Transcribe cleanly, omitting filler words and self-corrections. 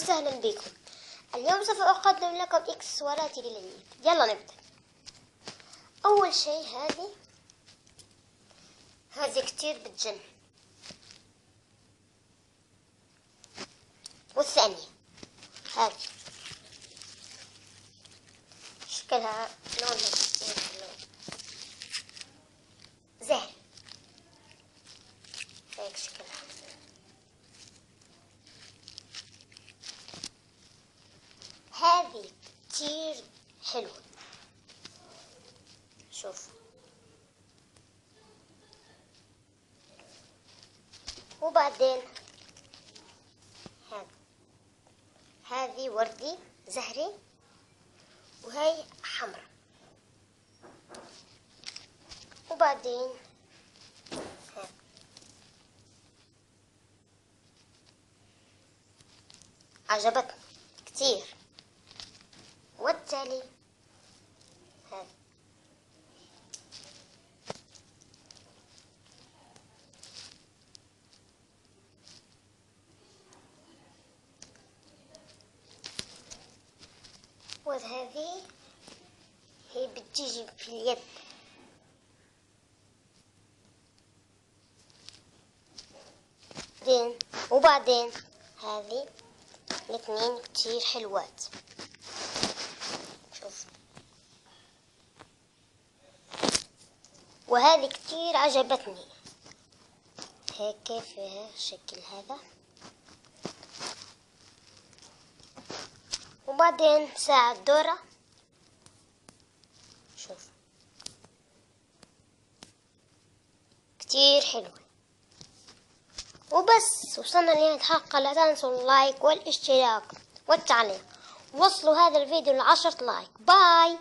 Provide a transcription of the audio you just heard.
وسهلا بكم. اليوم سوف أقدم لكم إكسسواراتي للعيد. يلا نبدأ. أول شيء هذه كتير بتجن. والثانية هذه شكلها لونها كتير حلو زهري هيك شكلها. هذه كتير حلوة، شوف. وبعدين هذه وردي زهري وهي حمراء. وبعدين عجبتني كتير. والتالي هذا وهذه هي بتيجي في اليد. وبعدين هذه الاثنين كتير حلوات، شوف. وهذه كتير عجبتني، هيك فيها شكل هذا. وبعدين ساعة دورة، شوف كتير حلوة. وبس وصلنا لنهاية الحلقة. لا تنسوا اللايك والاشتراك والتعليق. وصلوا هذا الفيديو ل10 لايك. باي.